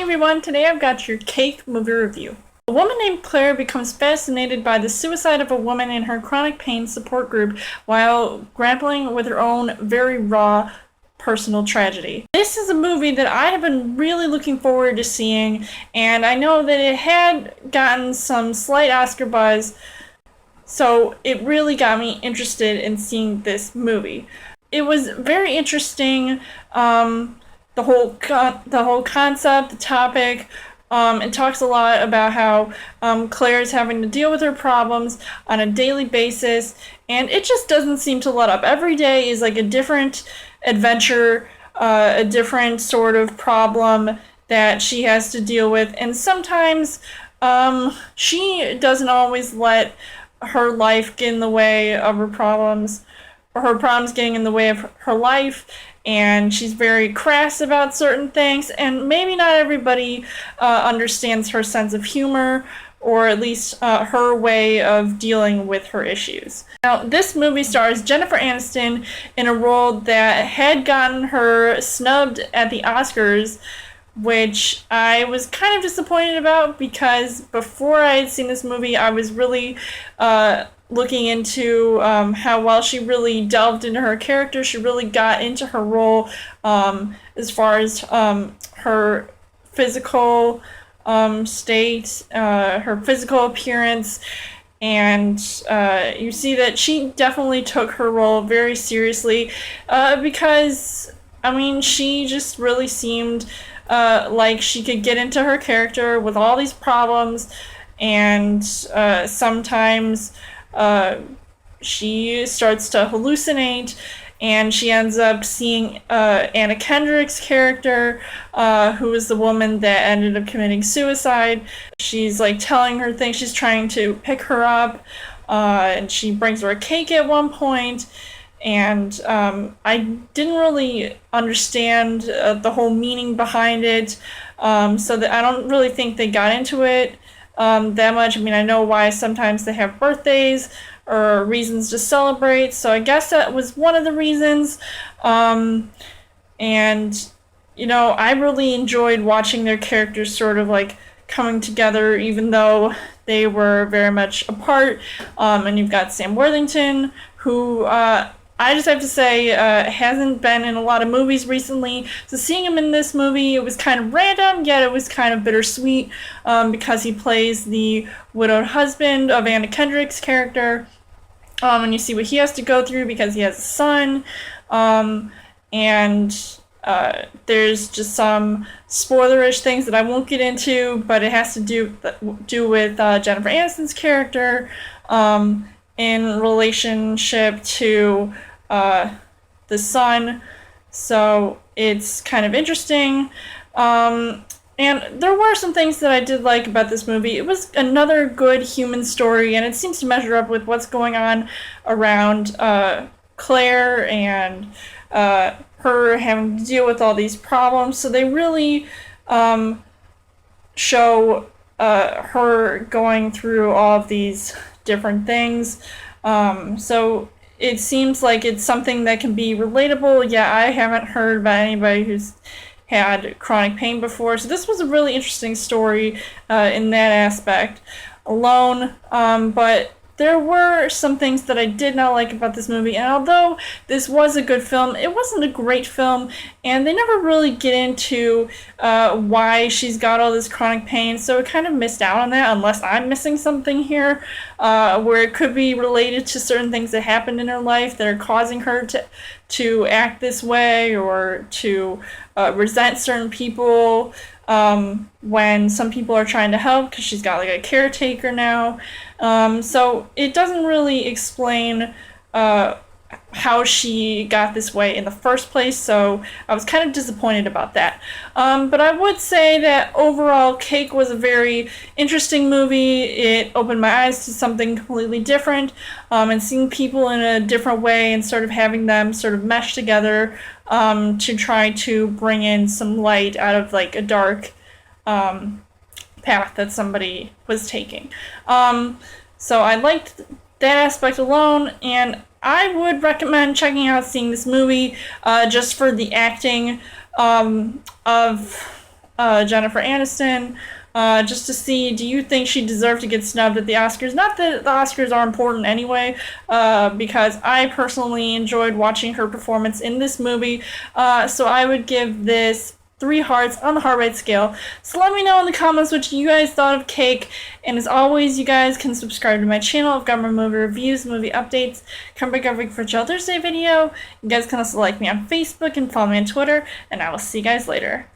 everyone, today I've got your Cake movie review. A woman named Claire becomes fascinated by the suicide of a woman in her chronic pain support group while grappling with her own very raw personal tragedy. This is a movie that I have been really looking forward to seeing, and I know that it had gotten some slight Oscar buzz, so it really got me interested in seeing this movie. It was very interesting. The whole concept, the topic. It talks a lot about how Claire is having to deal with her problems on a daily basis, and it just doesn't seem to let up. Every day is like a different adventure, a different sort of problem that she has to deal with, and sometimes she doesn't always let her life get in the way of her problems, or her problems getting in the way of her life. And she's very crass about certain things, and maybe not everybody understands her sense of humor, or at least her way of dealing with her issues. Now, this movie stars Jennifer Aniston in a role that had gotten her snubbed at the Oscars, which I was kind of disappointed about, because before I had seen this movie, I was really looking into how well she really delved into her character. She really got into her role as far as her physical state, her physical appearance, and you see that she definitely took her role very seriously because, I mean, she just really seemed like she could get into her character with all these problems, and sometimes she starts to hallucinate, and she ends up seeing Anna Kendrick's character, who is the woman that ended up committing suicide. She's like telling her things, she's trying to pick her up, and she brings her a cake at one point, and I didn't really understand the whole meaning behind it, so that I don't really think they got into it that much. I mean, I know why sometimes they have birthdays or reasons to celebrate, so I guess that was one of the reasons. And, you know, I really enjoyed watching their characters sort of like coming together, even though they were very much apart. And you've got Sam Worthington, who I just have to say hasn't been in a lot of movies recently, so seeing him in this movie, it was kind of random, yet it was kind of bittersweet, because he plays the widowed husband of Anna Kendrick's character, and you see what he has to go through because he has a son, and there's just some spoilerish things that I won't get into, but it has to do with Jennifer Aniston's character, in relationship to the son, so it's kind of interesting. And there were some things that I did like about this movie. It was another good human story, and it seems to measure up with what's going on around Claire and her having to deal with all these problems. So they really show her going through all of these different things. So it seems like it's something that can be relatable. Yeah, I haven't heard about anybody who's had chronic pain before, so this was a really interesting story in that aspect alone. But there were some things that I did not like about this movie, and although this was a good film, it wasn't a great film, and they never really get into why she's got all this chronic pain, so it kind of missed out on that, unless I'm missing something here, where it could be related to certain things that happened in her life that are causing her to act this way, or to resent certain people when some people are trying to help, because she's got like a caretaker now. So it doesn't really explain how she got this way in the first place, so I was kind of disappointed about that. But I would say that overall, Cake was a very interesting movie. It opened my eyes to something completely different, and seeing people in a different way and sort of having them sort of mesh together to try to bring in some light out of like a dark path that somebody was taking. So I liked that aspect alone, and I would recommend checking out seeing this movie just for the acting of Jennifer Aniston, just to see, do you think she deserved to get snubbed at the Oscars? Not that the Oscars are important anyway, because I personally enjoyed watching her performance in this movie, so I would give this 3 hearts on the heart rate scale. So let me know in the comments what you guys thought of Cake, and as always, you guys can subscribe to my channel. I've got more movie reviews, movie updates, come back every week for a Chill Thursday video. You guys can also like me on Facebook and follow me on Twitter, and I will see you guys later.